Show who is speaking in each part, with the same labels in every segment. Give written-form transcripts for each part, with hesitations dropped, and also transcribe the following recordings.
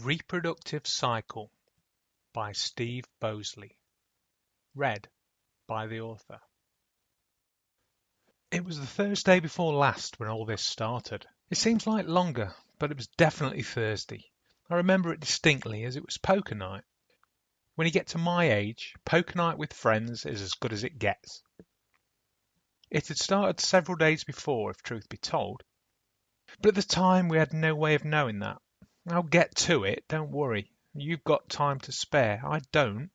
Speaker 1: Reproductive Cycle by Steve Bosley. Read by the author. It was the Thursday before last when all this started. It seems like longer, but it was definitely Thursday. I remember it distinctly as it was poker night. When you get to my age, poker night with friends is as good as it gets. It had started several days before, if truth be told. But at the time we had no way of knowing that. I'll get to it, don't worry. You've got time to spare. I don't.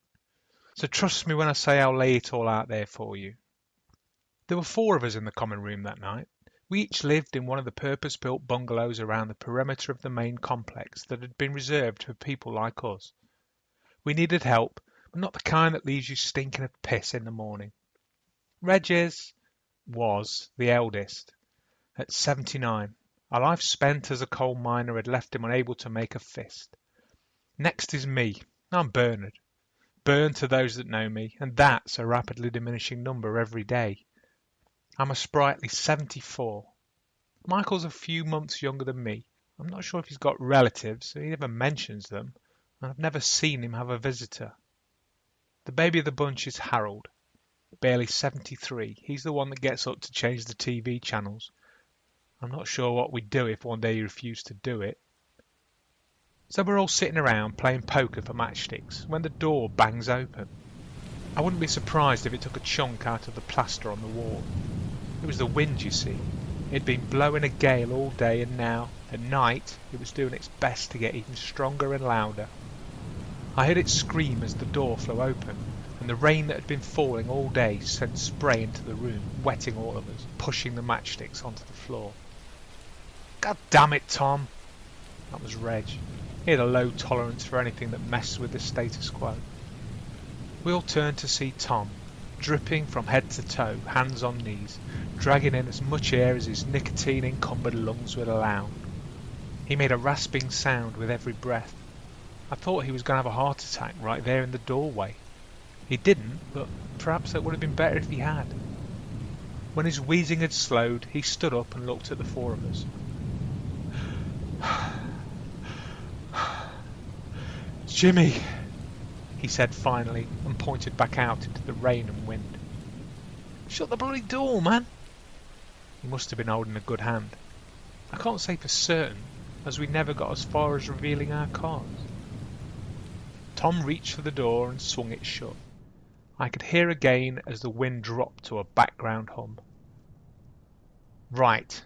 Speaker 1: So trust me when I say I'll lay it all out there for you. There were 4 of us in the common room that night. We each lived in one of the purpose-built bungalows around the perimeter of the main complex that had been reserved for people like us. We needed help, but not the kind that leaves you stinking of piss in the morning. Was the eldest, at 79. A life spent as a coal miner had left him unable to make a fist. Next is me. I'm Bernard. Bern to those that know me, and that's a rapidly diminishing number every day. I'm a sprightly 74. Michael's a few months younger than me. I'm not sure if he's got relatives, he never mentions them, and I've never seen him have a visitor. The baby of the bunch is Harold, barely 73. He's the one that gets up to change the TV channels. I'm not sure what we'd do if one day he refused to do it. So we're all sitting around playing poker for matchsticks when the door bangs open. I wouldn't be surprised if it took a chunk out of the plaster on the wall. It was the wind, you see. It'd been blowing a gale all day, and now, at night, it was doing its best to get even stronger and louder. I heard it scream as the door flew open, and the rain that had been falling all day sent spray into the room, wetting all of us, pushing the matchsticks onto the floor. God damn it, Tom! That was Reg. He had a low tolerance for anything that messed with the status quo. We all turned to see Tom, dripping from head to toe, hands on knees, dragging in as much air as his nicotine-encumbered lungs would allow. He made a rasping sound with every breath. I thought he was going to have a heart attack right there in the doorway. He didn't, but perhaps it would have been better if he had. When his wheezing had slowed, he stood up and looked at the 4 of us. Jimmy, he said finally, and pointed back out into the rain and wind. Shut the bloody door, man! He must have been holding a good hand. I can't say for certain, as we never got as far as revealing our cards. Tom reached for the door and swung it shut. I could hear again as the wind dropped to a background hum. Right,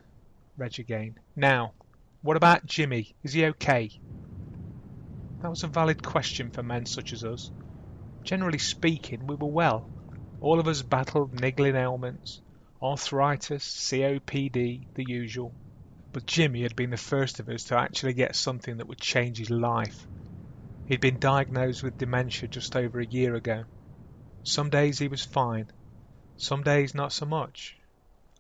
Speaker 1: Reg again. Now, what about Jimmy? Is he okay? That was a valid question for men such as us. Generally speaking, we were well. All of us battled niggling ailments, arthritis, COPD, the usual. But Jimmy had been the first of us to actually get something that would change his life. He'd been diagnosed with dementia just over a year ago. Some days he was fine, some days not so much.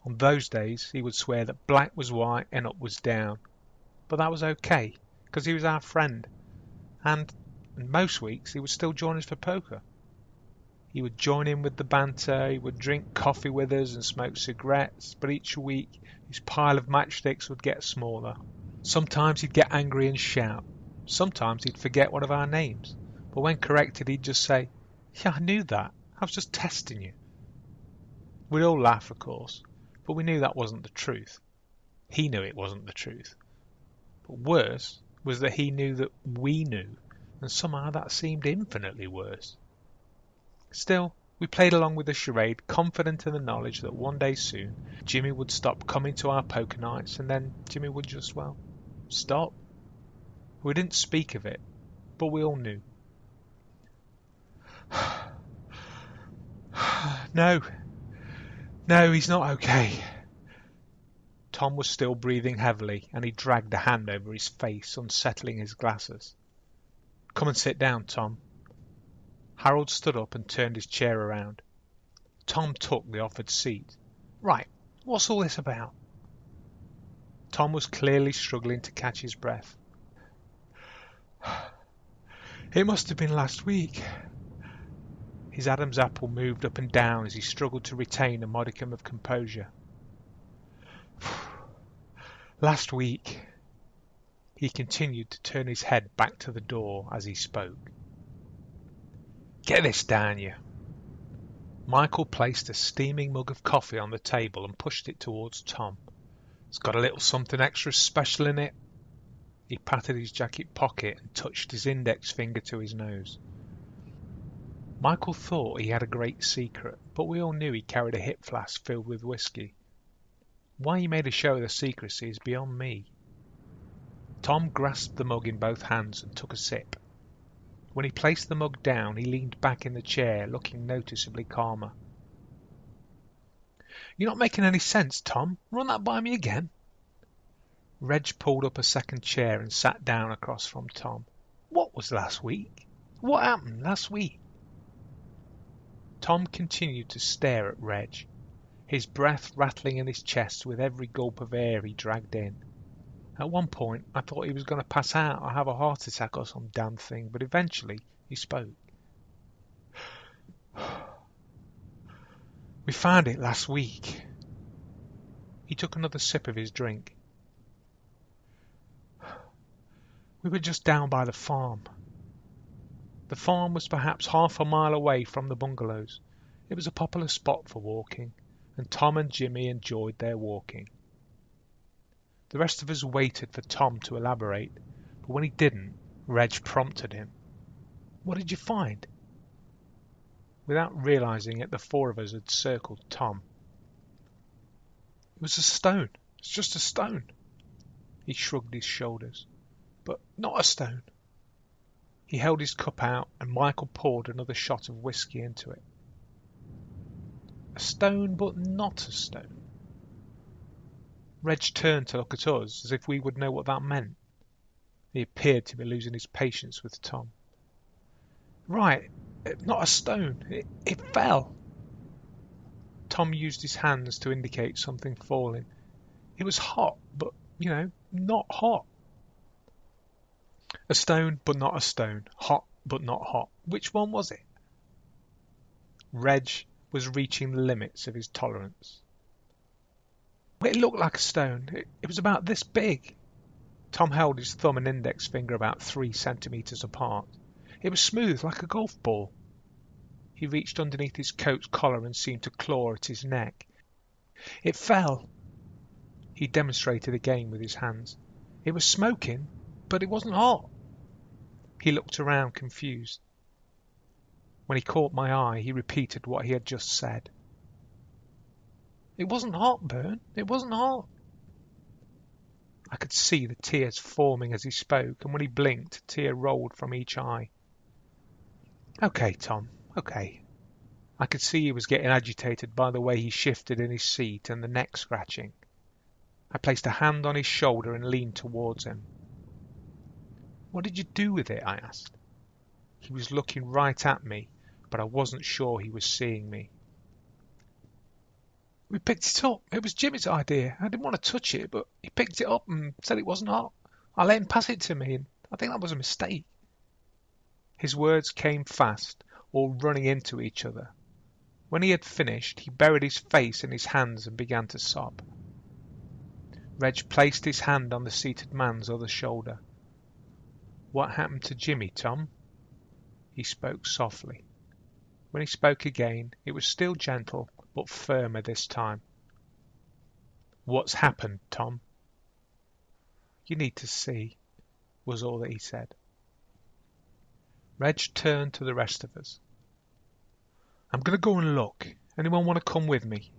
Speaker 1: On those days he would swear that black was white and up was down. But that was okay, because he was our friend. And most weeks he would still join us for poker. He would join in with the banter, he would drink coffee with us and smoke cigarettes, but each week his pile of matchsticks would get smaller. Sometimes he'd get angry and shout. Sometimes he'd forget one of our names, but when corrected he'd just say, "Yeah, I knew that. I was just testing you." We'd all laugh, of course, but we knew that wasn't the truth. He knew it wasn't the truth. But worse was that he knew that we knew, and somehow that seemed infinitely worse. Still, we played along with the charade, confident in the knowledge that one day soon Jimmy would stop coming to our poker nights, and then Jimmy would just, well, stop. We didn't speak of it, but we all knew. No, he's not okay. Tom was still breathing heavily, and he dragged a hand over his face, unsettling his glasses. Come and sit down, Tom. Harold stood up and turned his chair around. Tom took the offered seat. Right, what's all this about? Tom was clearly struggling to catch his breath. It must have been last week. His Adam's apple moved up and down as he struggled to retain a modicum of composure. Last week. He continued to turn his head back to the door as he spoke. "Get this down you." Michael placed a steaming mug of coffee on the table and pushed it towards Tom. "It's got a little something extra special in it." He patted his jacket pocket and touched his index finger to his nose. Michael thought he had a great secret, but we all knew he carried a hip flask filled with whiskey. Why he made a show of the secrecy is beyond me. Tom grasped the mug in both hands and took a sip. When he placed the mug down, he leaned back in the chair, looking noticeably calmer. "You're not making any sense, Tom. Run that by me again." Reg pulled up a second chair and sat down across from Tom. "What was last week? What happened last week?" Tom continued to stare at Reg, his breath rattling in his chest with every gulp of air he dragged in. At one point, I thought he was going to pass out or have a heart attack or some damn thing, but eventually he spoke. "We found it last week." He took another sip of his drink. "We were just down by the farm." The farm was perhaps half a mile away from the bungalows. It was a popular spot for walking, and Tom and Jimmy enjoyed their walking. The rest of us waited for Tom to elaborate, but when he didn't, Reg prompted him. "What did you find?" Without realizing it, the four of us had circled Tom. "It was a stone. It's just a stone." He shrugged his shoulders. "But not a stone." He held his cup out and Michael poured another shot of whiskey into it. "A stone, but not a stone." Reg turned to look at us as if we would know what that meant. He appeared to be losing his patience with Tom. "Right, not a stone. It fell." Tom used his hands to indicate something falling. "It was hot, but, not hot." "A stone, but not a stone. Hot, but not hot. Which one was it?" Reg was reaching the limits of his tolerance. "It looked like a stone. It was about this big." Tom held his thumb and index finger about 3 centimeters apart. "It was smooth like a golf ball." He reached underneath his coat's collar and seemed to claw at his neck. "It fell." He demonstrated again with his hands. "It was smoking, but it wasn't hot." He looked around confused. When he caught my eye, he repeated what he had just said. "It wasn't hot, Bern. It wasn't hot." I could see the tears forming as he spoke, and when he blinked, a tear rolled from each eye. "Okay, Tom, okay." I could see he was getting agitated by the way he shifted in his seat and the neck scratching. I placed a hand on his shoulder and leaned towards him. "What did you do with it?" I asked. He was looking right at me, but I wasn't sure he was seeing me. "We picked it up. It was Jimmy's idea. I didn't want to touch it, but he picked it up and said it wasn't hot. I let him pass it to me, and I think that was a mistake." His words came fast, all running into each other. When he had finished, he buried his face in his hands and began to sob. Reg placed his hand on the seated man's other shoulder. "What happened to Jimmy, Tom?" He spoke softly. When he spoke again, it was still gentle, but firmer this time. "What's happened, Tom?" "You need to see," was all that he said. Reg turned to the rest of us. "I'm going to go and look. Anyone want to come with me?"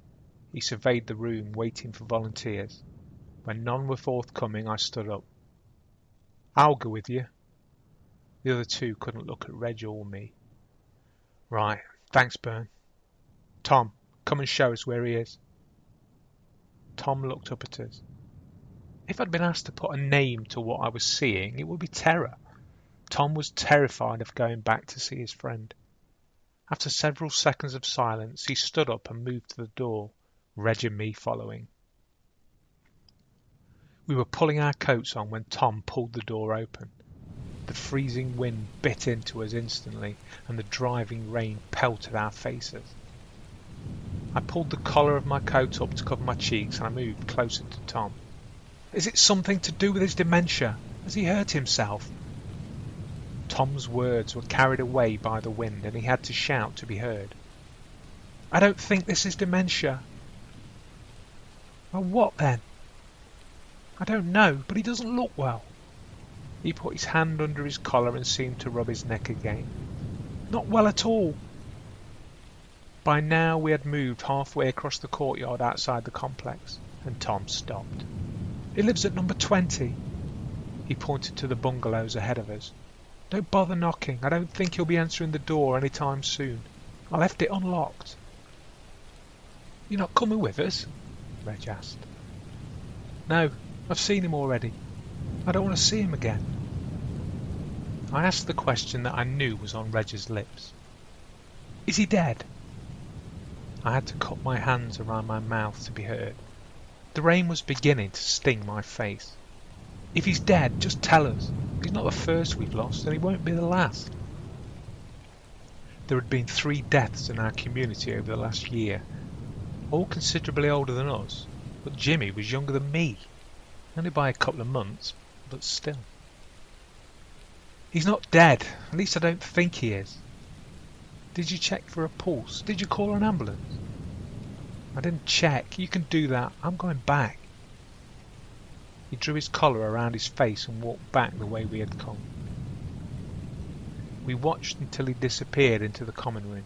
Speaker 1: He surveyed the room, waiting for volunteers. When none were forthcoming, I stood up. "I'll go with you." The other two couldn't look at Reg or me. "Right, thanks, Bern. Tom, come and show us where he is." Tom looked up at us. If I'd been asked to put a name to what I was seeing, it would be terror. Tom was terrified of going back to see his friend. After several seconds of silence, he stood up and moved to the door, Reg and me following. We were pulling our coats on when Tom pulled the door open. The freezing wind bit into us instantly, and the driving rain pelted our faces. I pulled the collar of my coat up to cover my cheeks, and I moved closer to Tom. "Is it something to do with his dementia?" Has he hurt himself? Tom's words were carried away by the wind, and he had to shout to be heard. I don't think this is dementia. Well, what then? I don't know, but he doesn't look well. He put his hand under his collar and seemed to rub his neck again. Not well at all. By now we had moved halfway across the courtyard outside the complex, and Tom stopped. He lives at number 20. He pointed to the bungalows ahead of us. Don't bother knocking. I don't think he'll be answering the door any time soon. I left it unlocked. You're not coming with us? Reg asked. No, I've seen him already. I don't want to see him again. I asked the question that I knew was on Reg's lips. Is he dead? I had to cup my hands around my mouth to be heard. The rain was beginning to sting my face. If he's dead, just tell us. He's not the first we've lost, and he won't be the last. There had been 3 deaths in our community over the last year, all considerably older than us, but Jimmy was younger than me, only by a couple of months, but still. He's not dead, at least I don't think he is. Did you check for a pulse? Did you call an ambulance? I didn't check. You can do that. I'm going back. He drew his collar around his face and walked back the way we had come. We watched until he disappeared into the common room.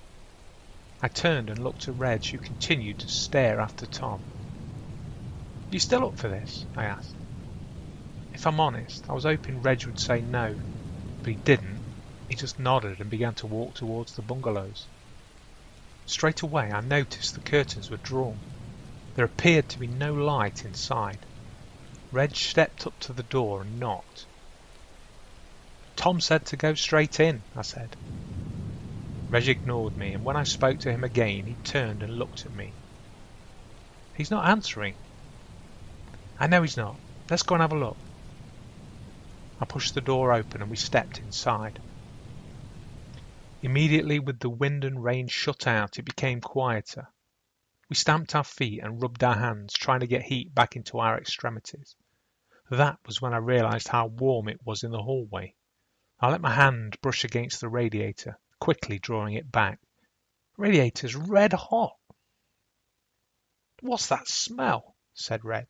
Speaker 1: I turned and looked at Reg, who continued to stare after Tom. You still up for this? I asked. If I'm honest, I was hoping Reg would say no, but he didn't. He just nodded and began to walk towards the bungalows. Straight away I noticed the curtains were drawn. There appeared to be no light inside. Reg stepped up to the door and knocked. Tom said to go straight in, I said. Reg ignored me, and when I spoke to him again, he turned and looked at me. He's not answering. I know he's not. Let's go and have a look. I pushed the door open and we stepped inside. Immediately, with the wind and rain shut out, it became quieter. We stamped our feet and rubbed our hands, trying to get heat back into our extremities. That was when I realised how warm it was in the hallway. I let my hand brush against the radiator, quickly drawing it back. The radiator's red hot. What's that smell? Said Reg.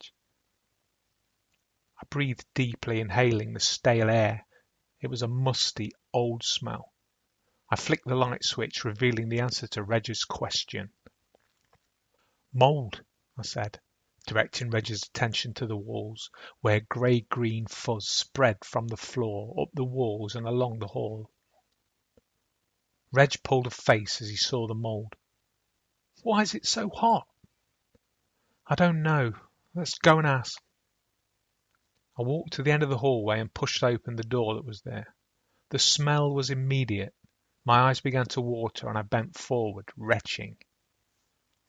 Speaker 1: I breathed deeply, inhaling the stale air. It was a musty, old smell. I flicked the light switch, revealing the answer to Reg's question. Mould, I said, directing Reg's attention to the walls, where grey-green fuzz spread from the floor, up the walls and along the hall. Reg pulled a face as he saw the mould. Why is it so hot? I don't know. Let's go and ask. I walked to the end of the hallway and pushed open the door that was there. The smell was immediate. My eyes began to water and I bent forward, retching.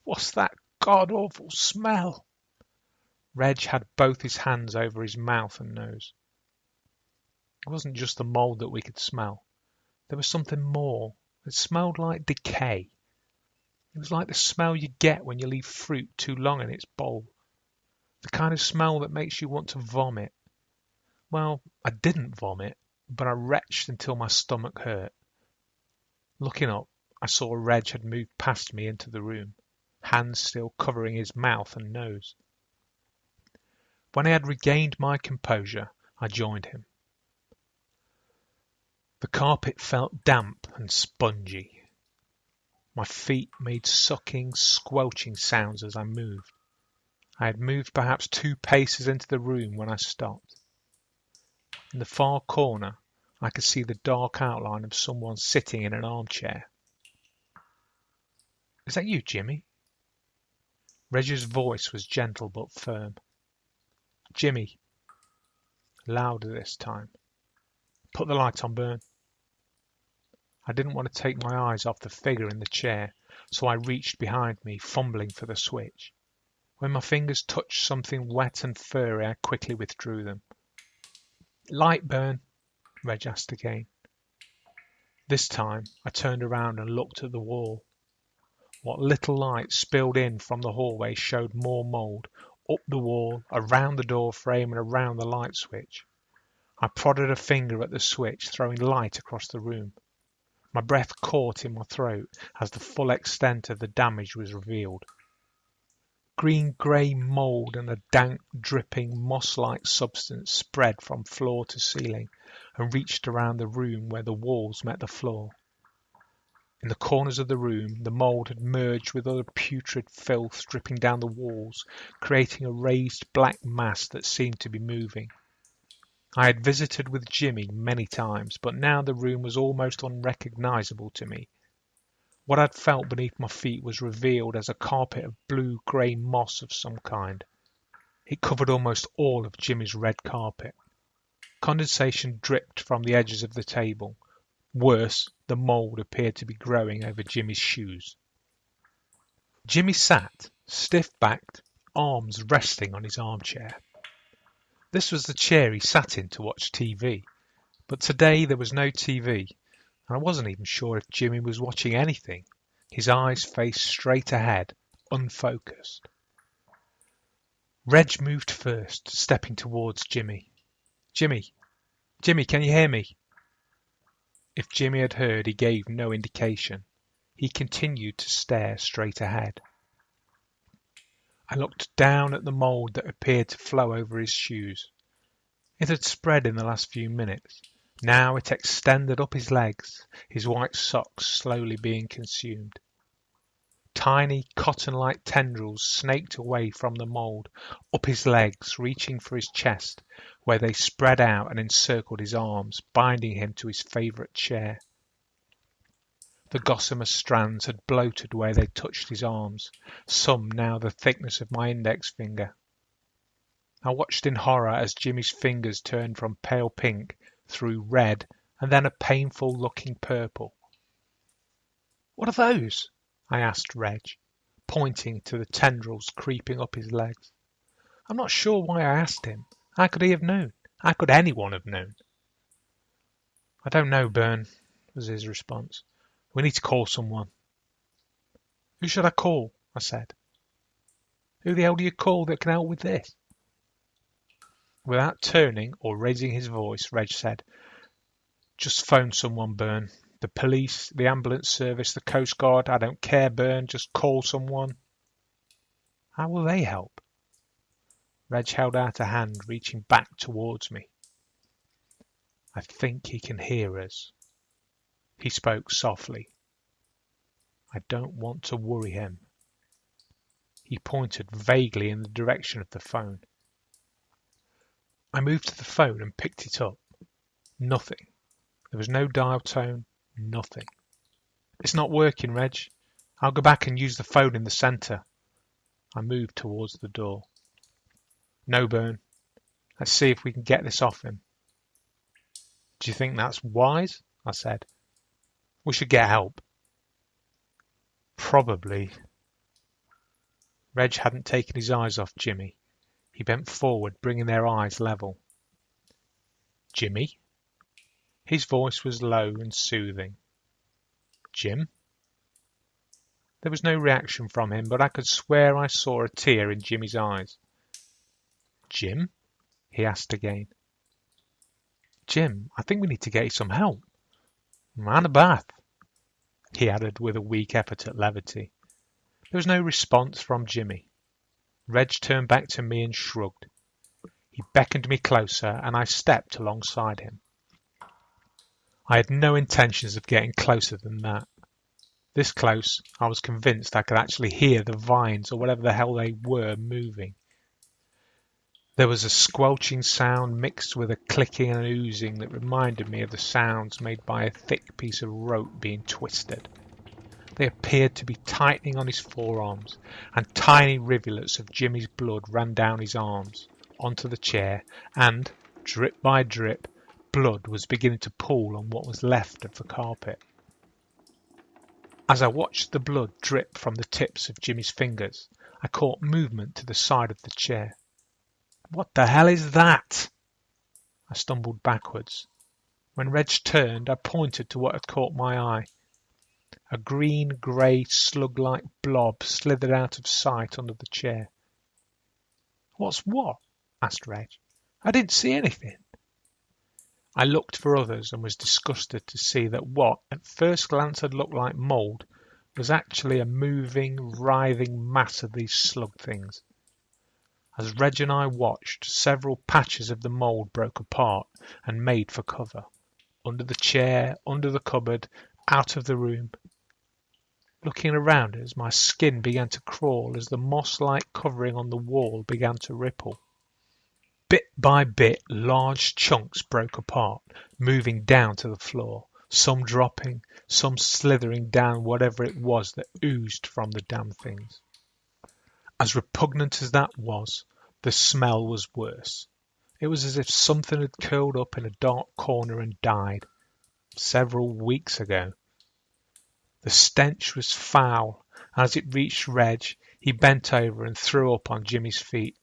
Speaker 1: What's that god-awful smell? Reg had both his hands over his mouth and nose. It wasn't just the mould that we could smell. There was something more. It smelled like decay. It was like the smell you get when you leave fruit too long in its bowl. The kind of smell that makes you want to vomit. Well, I didn't vomit, but I retched until my stomach hurt. Looking up, I saw Reg had moved past me into the room, hands still covering his mouth and nose. When I had regained my composure, I joined him. The carpet felt damp and spongy. My feet made sucking, squelching sounds as I moved. I had moved perhaps 2 paces into the room when I stopped. In the far corner, I could see the dark outline of someone sitting in an armchair. Is that you, Jimmy? Reg's voice was gentle but firm. Jimmy. Louder this time. Put the light on, Bern. I didn't want to take my eyes off the figure in the chair, so I reached behind me, fumbling for the switch. When my fingers touched something wet and furry, I quickly withdrew them. Light, Bern, Reg asked again. This time I turned around and looked at the wall. What little light spilled in from the hallway showed more mould, up the wall, around the door frame and around the light switch. I prodded a finger at the switch, throwing light across the room. My breath caught in my throat as the full extent of the damage was revealed. Green-grey mould and a dank, dripping, moss-like substance spread from floor to ceiling and reached around the room where the walls met the floor. In the corners of the room, the mould had merged with other putrid filth dripping down the walls, creating a raised black mass that seemed to be moving. I had visited with Jimmy many times, but now the room was almost unrecognisable to me. What I'd felt beneath my feet was revealed as a carpet of blue-grey moss of some kind. It covered almost all of Jimmy's red carpet. Condensation dripped from the edges of the table. Worse, the mould appeared to be growing over Jimmy's shoes. Jimmy sat, stiff-backed, arms resting on his armchair. This was the chair he sat in to watch TV, but today there was no TV, and I wasn't even sure if Jimmy was watching anything. His eyes faced straight ahead, unfocused. Reg moved first, stepping towards Jimmy. Jimmy, can you hear me? If Jimmy had heard, he gave no indication. He continued to stare straight ahead. I looked down at the mould that appeared to flow over his shoes. It had spread in the last few minutes. Now it extended up his legs, his white socks slowly being consumed. Tiny, cotton-like tendrils snaked away from the mould, up his legs, reaching for his chest, where they spread out and encircled his arms, binding him to his favourite chair. The gossamer strands had bloated where they touched his arms, some now the thickness of my index finger. I watched in horror as Jimmy's fingers turned from pale pink through red and then a painful-looking purple. "What are those?" I asked Reg, pointing to the tendrils creeping up his legs. I'm not sure why I asked him. How could he have known? How could anyone have known? "I don't know, Bern," was his response. "We need to call someone." "Who should I call?" I said. "Who the hell do you call that can help with this?" Without turning or raising his voice, Reg said, "Just phone someone, Bern. The police, the ambulance service, the Coast Guard. I don't care, Bern. Just call someone." "How will they help?" Reg held out a hand, reaching back towards me. "I think he can hear us." He spoke softly. "I don't want to worry him." He pointed vaguely in the direction of the phone. I moved to the phone and picked it up. Nothing. There was no dial tone, nothing. "It's not working, Reg. I'll go back and use the phone in the centre." I moved towards the door. "No, Bern. Let's see if we can get this off him." "Do you think that's wise?" I said. "We should get help." "Probably." Reg hadn't taken his eyes off Jimmy. He bent forward, bringing their eyes level. "Jimmy?" His voice was low and soothing. "Jim?" There was no reaction from him, but I could swear I saw a tear in Jimmy's eyes. "Jim?" he asked again. "Jim, I think we need to get you some help. And a bath," he added with a weak effort at levity. There was no response from Jimmy. Reg turned back to me and shrugged. He beckoned me closer, and I stepped alongside him. I had no intentions of getting closer than that. This close, I was convinced I could actually hear the vines, or whatever the hell they were, moving. There was a squelching sound mixed with a clicking and oozing that reminded me of the sounds made by a thick piece of rope being twisted. They appeared to be tightening on his forearms, and tiny rivulets of Jimmy's blood ran down his arms, onto the chair, and, drip by drip, blood was beginning to pool on what was left of the carpet. As I watched the blood drip from the tips of Jimmy's fingers, I caught movement to the side of the chair. "What the hell is that?" I stumbled backwards. When Reg turned, I pointed to what had caught my eye. A green-grey, slug-like blob slithered out of sight under the chair. "What's what?" asked Reg. "I didn't see anything." I looked for others and was disgusted to see that what at first glance had looked like mould was actually a moving, writhing mass of these slug things. As Reg and I watched, several patches of the mould broke apart and made for cover. Under the chair, under the cupboard, out of the room. Looking around us, my skin began to crawl as the moss-like covering on the wall began to ripple. Bit by bit, large chunks broke apart, moving down to the floor, some dropping, some slithering down whatever it was that oozed from the damn things. As repugnant as that was, the smell was worse. It was as if something had curled up in a dark corner and died, several weeks ago. The stench was foul, and as it reached Reg, he bent over and threw up on Jimmy's feet.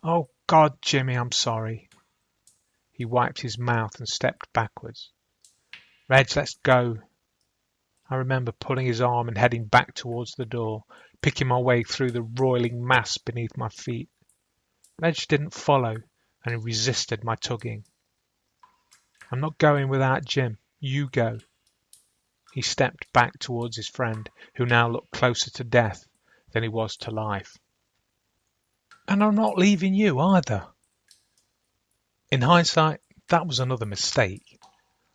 Speaker 1: "Oh, God, Jimmy, I'm sorry." He wiped his mouth and stepped backwards. "Reg, let's go." I remember pulling his arm and heading back towards the door, picking my way through the roiling mass beneath my feet. Reg didn't follow, and he resisted my tugging. "I'm not going without Jim. You go." He stepped back towards his friend, who now looked closer to death than he was to life. "And I'm not leaving you either." In hindsight, that was another mistake.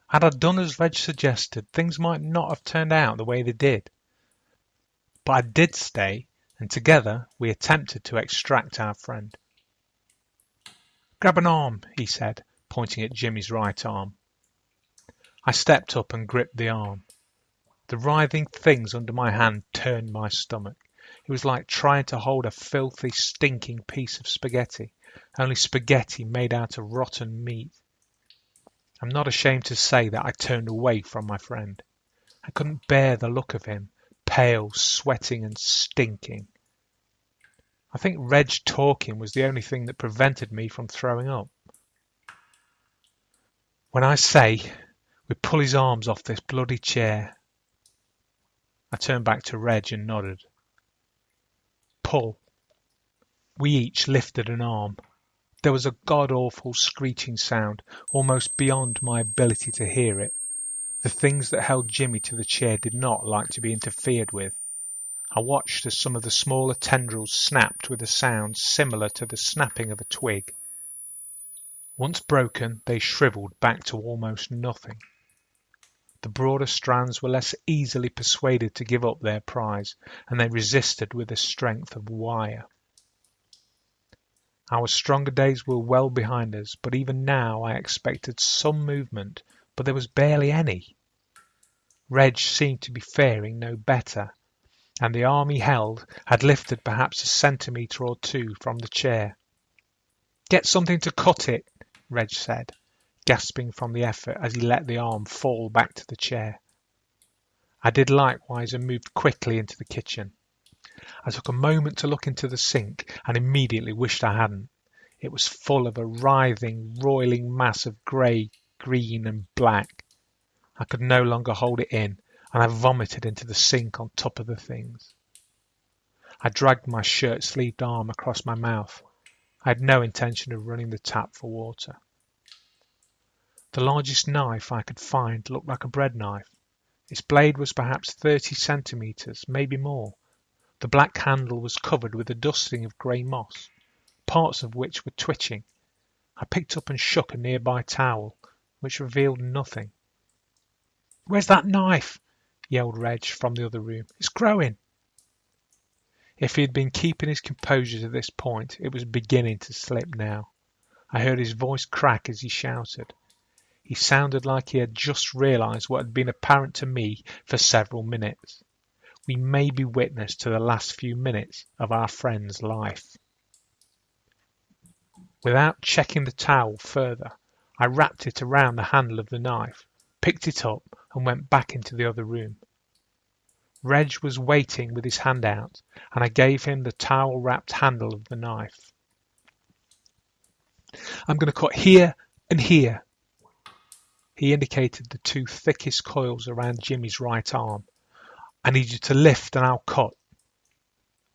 Speaker 1: Had I done as Reg suggested, things might not have turned out the way they did. But I did stay, and together we attempted to extract our friend. "Grab an arm," he said, pointing at Jimmy's right arm. I stepped up and gripped the arm. The writhing things under my hand turned my stomach. It was like trying to hold a filthy, stinking piece of spaghetti, only spaghetti made out of rotten meat. I'm not ashamed to say that I turned away from my friend. I couldn't bear the look of him, pale, sweating and stinking. I think Reg talking was the only thing that prevented me from throwing up. "When I say we pull his arms off this bloody chair." I turned back to Reg and nodded. "Pull." We each lifted an arm. There was a god-awful screeching sound, almost beyond my ability to hear it. The things that held Jimmy to the chair did not like to be interfered with. I watched as some of the smaller tendrils snapped with a sound similar to the snapping of a twig. Once broken, they shriveled back to almost nothing. The broader strands were less easily persuaded to give up their prize, and they resisted with the strength of wire. Our stronger days were well behind us, but even now I expected some movement, but there was barely any. Reg seemed to be faring no better, and the arm he held had lifted perhaps a centimetre or two from the chair. "Get something to cut it," Reg said, gasping from the effort as he let the arm fall back to the chair. I did likewise and moved quickly into the kitchen. I took a moment to look into the sink and immediately wished I hadn't. It was full of a writhing, roiling mass of grey, green and black. I could no longer hold it in, and I vomited into the sink on top of the things. I dragged my shirt-sleeved arm across my mouth. I had no intention of running the tap for water. The largest knife I could find looked like a bread knife. Its blade was perhaps 30 centimetres, maybe more. The black handle was covered with a dusting of grey moss, parts of which were twitching. I picked up and shook a nearby towel, which revealed nothing. "Where's that knife?" yelled Reg from the other room. "It's growing." If he had been keeping his composure to this point, it was beginning to slip now. I heard his voice crack as he shouted. He sounded like he had just realised what had been apparent to me for several minutes. We may be witness to the last few minutes of our friend's life. Without checking the towel further, I wrapped it around the handle of the knife, picked it up and went back into the other room. Reg was waiting with his hand out, and I gave him the towel-wrapped handle of the knife. "I'm going to cut here and here." He indicated the two thickest coils around Jimmy's right arm. "I need you to lift and I'll cut."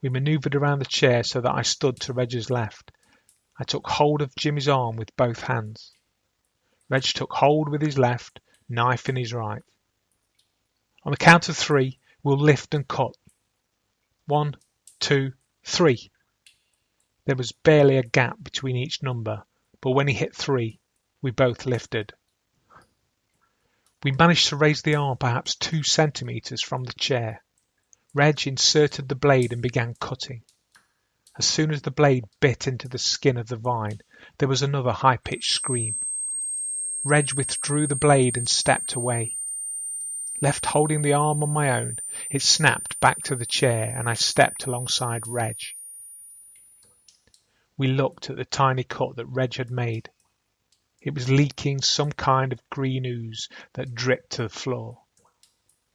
Speaker 1: We manoeuvred around the chair so that I stood to Reg's left. I took hold of Jimmy's arm with both hands. Reg took hold with his left, knife in his right. On the count of 3, we'll lift and cut. 1, 2, 3. There was barely a gap between each number, but when he hit 3, we both lifted. We managed to raise the arm perhaps 2 centimetres from the chair. Reg inserted the blade and began cutting. As soon as the blade bit into the skin of the vine, there was another high-pitched scream. Reg withdrew the blade and stepped away. Left holding the arm on my own, it snapped back to the chair and I stepped alongside Reg. We looked at the tiny cut that Reg had made. It was leaking some kind of green ooze that dripped to the floor.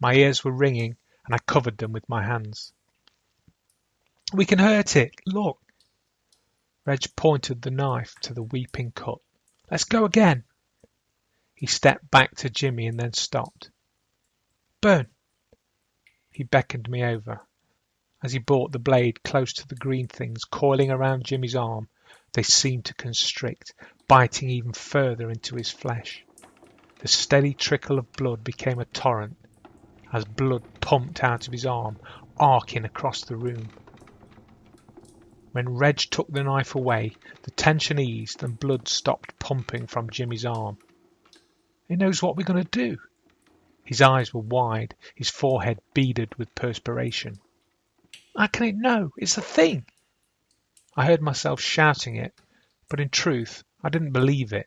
Speaker 1: My ears were ringing and I covered them with my hands. We can hurt it, look. Reg pointed the knife to the weeping cut. Let's go again. He stepped back to Jimmy and then stopped. Burn. He beckoned me over. As he brought the blade close to the green things coiling around Jimmy's arm, they seemed to constrict, biting even further into his flesh. The steady trickle of blood became a torrent as blood pumped out of his arm, arcing across the room. When Reg took the knife away, the tension eased and blood stopped pumping from Jimmy's arm. He knows what we're going to do. His eyes were wide, his forehead beaded with perspiration. How can it know? It's a thing. I heard myself shouting it, but in truth, I didn't believe it.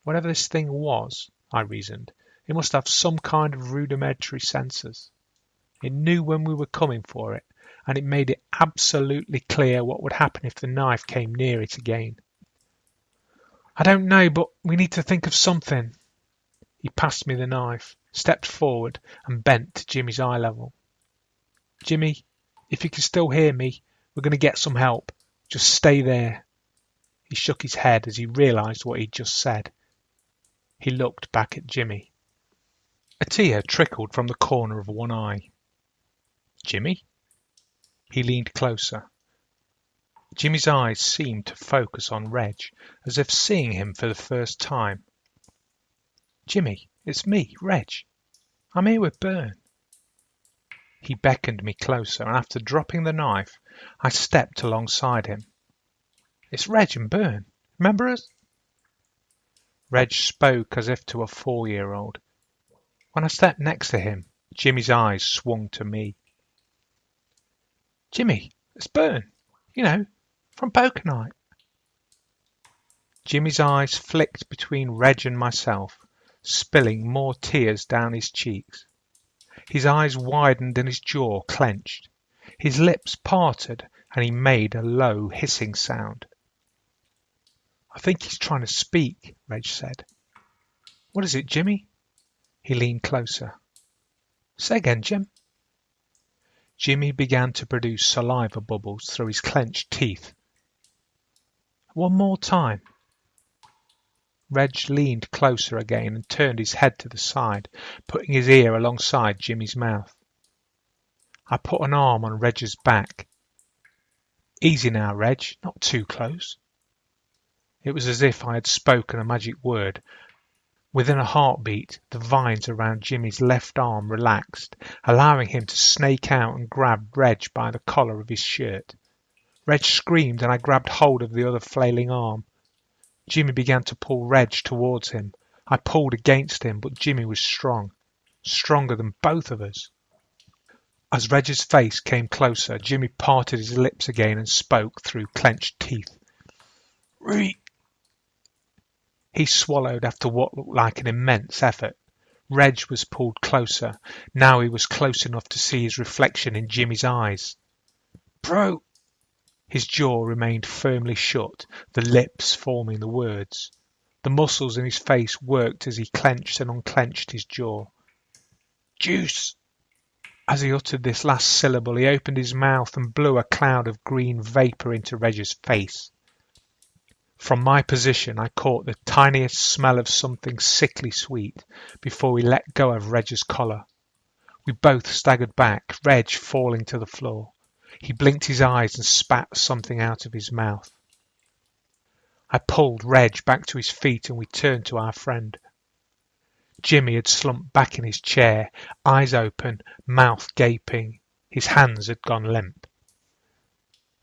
Speaker 1: Whatever this thing was, I reasoned, it must have some kind of rudimentary senses. It knew when we were coming for it, and it made it absolutely clear what would happen if the knife came near it again. I don't know, but we need to think of something. He passed me the knife, stepped forward, and bent to Jimmy's eye level. Jimmy, if you can still hear me, we're going to get some help. Just stay there. He shook his head as he realised what he'd just said. He looked back at Jimmy. A tear trickled from the corner of one eye. Jimmy? He leaned closer. Jimmy's eyes seemed to focus on Reg, as if seeing him for the first time. Jimmy, it's me, Reg. I'm here with Byrne. He beckoned me closer, and after dropping the knife, I stepped alongside him. It's Reg and Byrne. Remember us? Reg spoke as if to a 4-year-old. When I stepped next to him, Jimmy's eyes swung to me. Jimmy, it's Byrne. You know, from poker night. Jimmy's eyes flicked between Reg and myself, spilling more tears down his cheeks. His eyes widened and his jaw clenched. His lips parted and he made a low hissing sound. I think he's trying to speak, Reg said. What is it, Jimmy? He leaned closer. Say again, Jim. Jimmy began to produce saliva bubbles through his clenched teeth. One more time. Reg leaned closer again and turned his head to the side, putting his ear alongside Jimmy's mouth. I put an arm on Reg's back. Easy now, Reg, not too close. It was as if I had spoken a magic word. Within a heartbeat, the vines around Jimmy's left arm relaxed, allowing him to snake out and grab Reg by the collar of his shirt. Reg screamed and I grabbed hold of the other flailing arm. Jimmy began to pull Reg towards him. I pulled against him, but Jimmy was strong, stronger than both of us. As Reg's face came closer, Jimmy parted his lips again and spoke through clenched teeth. He swallowed after what looked like an immense effort. Reg was pulled closer. Now he was close enough to see his reflection in Jimmy's eyes. Bro! His jaw remained firmly shut, the lips forming the words. The muscles in his face worked as he clenched and unclenched his jaw. Juice! As he uttered this last syllable, he opened his mouth and blew a cloud of green vapour into Reg's face. From my position, I caught the tiniest smell of something sickly sweet before we let go of Reg's collar. We both staggered back, Reg falling to the floor. He blinked his eyes and spat something out of his mouth. I pulled Reg back to his feet and we turned to our friend. Jimmy had slumped back in his chair, eyes open, mouth gaping. His hands had gone limp.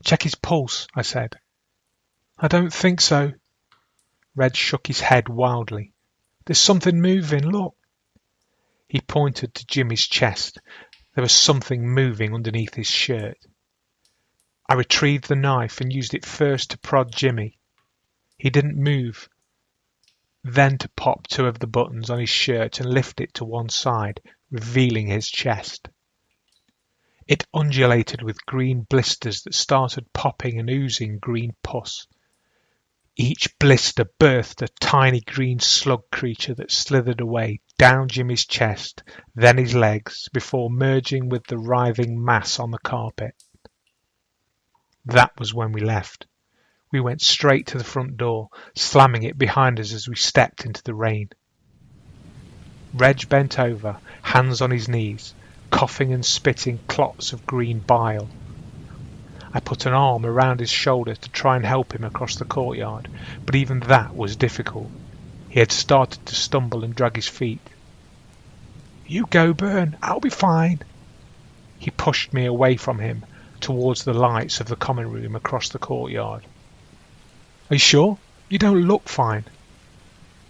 Speaker 1: "Check his pulse," I said. "I don't think so." Reg shook his head wildly. "There's something moving, look." He pointed to Jimmy's chest. There was something moving underneath his shirt. I retrieved the knife and used it first to prod Jimmy. He didn't move, then to pop two of the buttons on his shirt and lift it to one side, revealing his chest. It undulated with green blisters that started popping and oozing green pus. Each blister birthed a tiny green slug creature that slithered away down Jimmy's chest, then his legs, before merging with the writhing mass on the carpet. That was when we left. We went straight to the front door, slamming it behind us as we stepped into the rain. Reg bent over, hands on his knees, coughing and spitting clots of green bile. I put an arm around his shoulder to try and help him across the courtyard, but even that was difficult. He had started to stumble and drag his feet. "You go, Bern, I'll be fine." He pushed me away from him, towards the lights of the common room across the courtyard. "Are you sure? You don't look fine."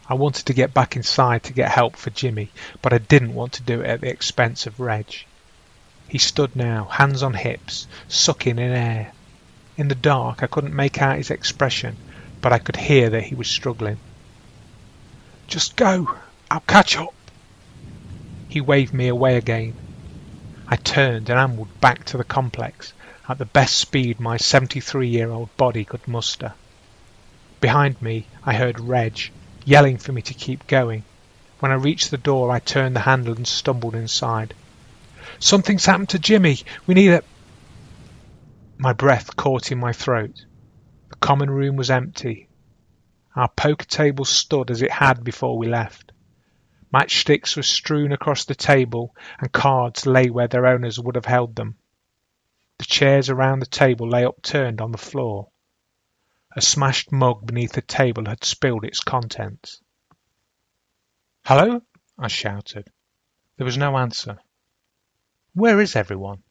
Speaker 1: I wanted to get back inside to get help for Jimmy, but I didn't want to do it at the expense of Reg. He stood now, hands on hips, sucking in air. In the dark I couldn't make out his expression, but I could hear that he was struggling. "Just go, I'll catch up." He waved me away again. I turned and ambled back to the complex at the best speed my 73-year-old body could muster. Behind me I heard Reg yelling for me to keep going. When I reached the door I turned the handle and stumbled inside. "Something's happened to Jimmy. We need a..." My breath caught in my throat. The common room was empty. Our poker table stood as it had before we left. Matchsticks were strewn across the table and cards lay where their owners would have held them. The chairs around the table lay upturned on the floor. A smashed mug beneath the table had spilled its contents. "Hello?" I shouted. There was no answer. "Where is everyone?"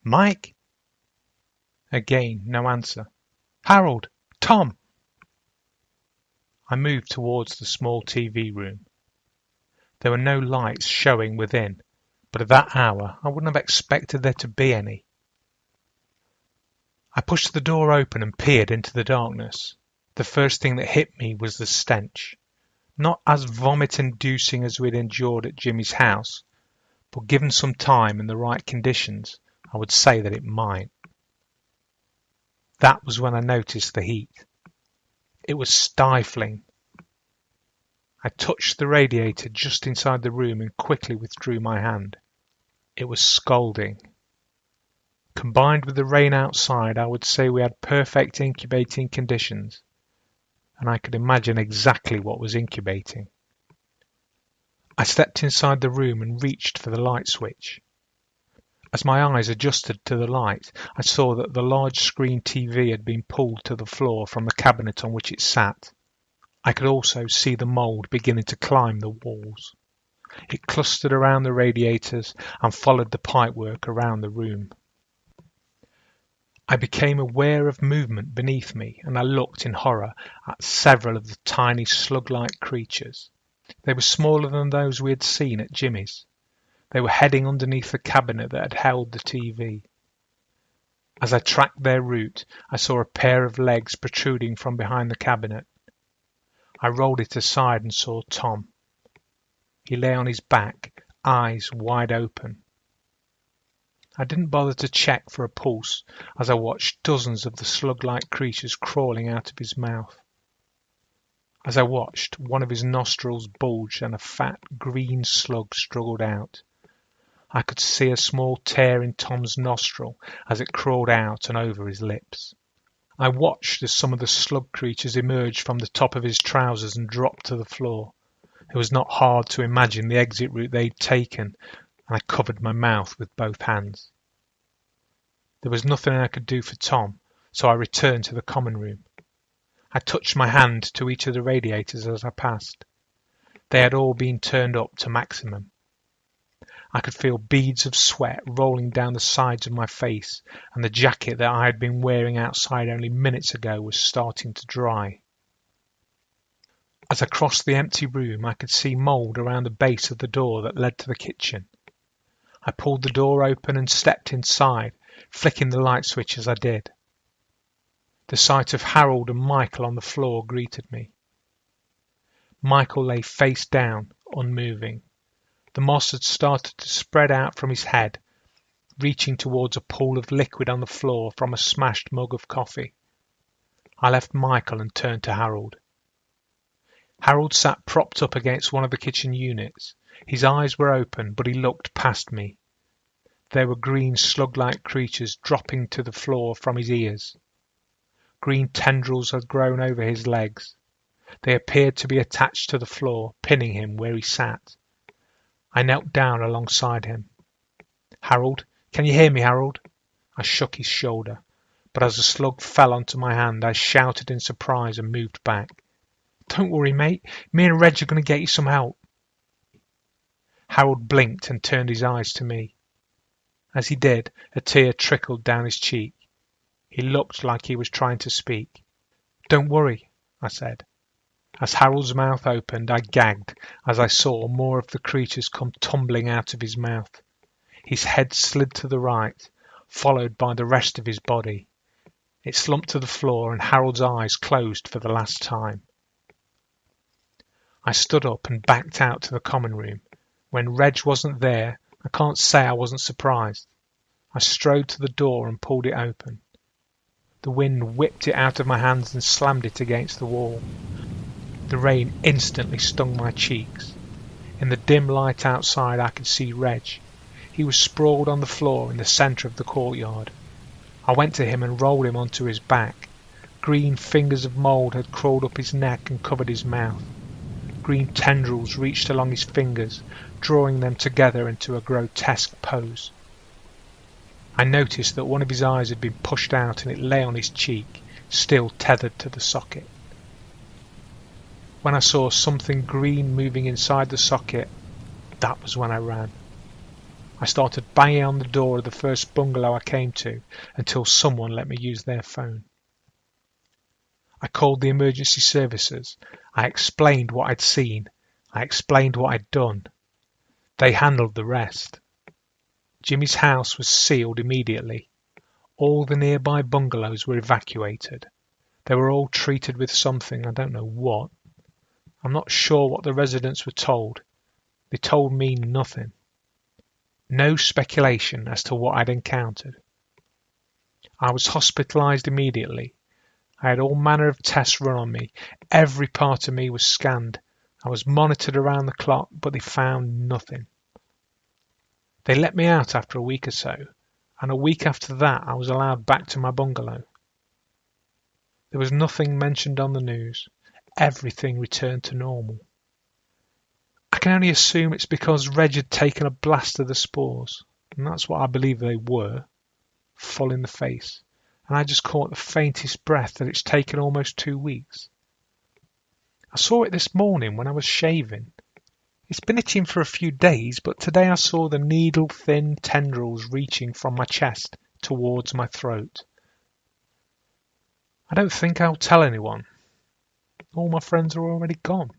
Speaker 1: "Mike?" Again, no answer. "Harold! Tom!" I moved towards the small TV room. There were no lights showing within, but at that hour I wouldn't have expected there to be any. I pushed the door open and peered into the darkness. The first thing that hit me was the stench. Not as vomit-inducing as we'd endured at Jimmy's house, but given some time and the right conditions, I would say that it might. That was when I noticed the heat. It was stifling. I touched the radiator just inside the room and quickly withdrew my hand. It was scalding. Combined with the rain outside, I would say we had perfect incubating conditions, and I could imagine exactly what was incubating. I stepped inside the room and reached for the light switch. As my eyes adjusted to the light, I saw that the large screen TV had been pulled to the floor from the cabinet on which it sat. I could also see the mould beginning to climb the walls. It clustered around the radiators and followed the pipework around the room. I became aware of movement beneath me, and I looked in horror at several of the tiny slug-like creatures. They were smaller than those we had seen at Jimmy's. They were heading underneath the cabinet that had held the TV. As I tracked their route, I saw a pair of legs protruding from behind the cabinet. I rolled it aside and saw Tom. He lay on his back, eyes wide open. I didn't bother to check for a pulse as I watched dozens of the slug-like creatures crawling out of his mouth. As I watched, one of his nostrils bulged and a fat green slug struggled out. I could see a small tear in Tom's nostril as it crawled out and over his lips. I watched as some of the slug creatures emerged from the top of his trousers and dropped to the floor. It was not hard to imagine the exit route they'd taken, and I covered my mouth with both hands. There was nothing I could do for Tom, so I returned to the common room. I touched my hand to each of the radiators as I passed. They had all been turned up to maximum. I could feel beads of sweat rolling down the sides of my face, and the jacket that I had been wearing outside only minutes ago was starting to dry. As I crossed the empty room, I could see mould around the base of the door that led to the kitchen. I pulled the door open and stepped inside, flicking the light switch as I did. The sight of Harold and Michael on the floor greeted me. Michael lay face down, unmoving. The moss had started to spread out from his head, reaching towards a pool of liquid on the floor from a smashed mug of coffee. I left Michael and turned to Harold. Harold sat propped up against one of the kitchen units. His eyes were open, but he looked past me. There were green slug-like creatures dropping to the floor from his ears. Green tendrils had grown over his legs. They appeared to be attached to the floor, pinning him where he sat. I knelt down alongside him. "Harold, can you hear me, Harold?" I shook his shoulder, but as the slug fell onto my hand, I shouted in surprise and moved back. "Don't worry, mate. Me and Reg are going to get you some help." Harold blinked and turned his eyes to me. As he did, a tear trickled down his cheek. He looked like he was trying to speak. "Don't worry," I said. As Harold's mouth opened, I gagged as I saw more of the creatures come tumbling out of his mouth. His head slid to the right, followed by the rest of his body. It slumped to the floor and Harold's eyes closed for the last time. I stood up and backed out to the common room. When Reg wasn't there, I can't say I wasn't surprised. I strode to the door and pulled it open. The wind whipped it out of my hands and slammed it against the wall. The rain instantly stung my cheeks. In the dim light outside, I could see Reg. He was sprawled on the floor in the centre of the courtyard. I went to him and rolled him onto his back. Green fingers of mould had crawled up his neck and covered his mouth. Green tendrils reached along his fingers, drawing them together into a grotesque pose. I noticed that one of his eyes had been pushed out and it lay on his cheek, still tethered to the socket. When I saw something green moving inside the socket, that was when I ran. I started banging on the door of the first bungalow I came to until someone let me use their phone. I called the emergency services. I explained what I'd seen. I explained what I'd done. They handled the rest. Jimmy's house was sealed immediately. All the nearby bungalows were evacuated. They were all treated with something, I don't know what. I'm not sure what the residents were told. They told me nothing. No speculation as to what I'd encountered. I was hospitalised immediately. I had all manner of tests run on me. Every part of me was scanned. I was monitored around the clock, but they found nothing. They let me out after a week or so, and a week after that I was allowed back to my bungalow. There was nothing mentioned on the news. Everything returned to normal. I can only assume it's because Reg had taken a blast of the spores, and that's what I believe they were, full in the face, and I just caught the faintest breath that it's taken almost 2 weeks. I saw it this morning when I was shaving. It's been itching for a few days, but today I saw the needle-thin tendrils reaching from my chest towards my throat. I don't think I'll tell anyone. All my friends are already gone.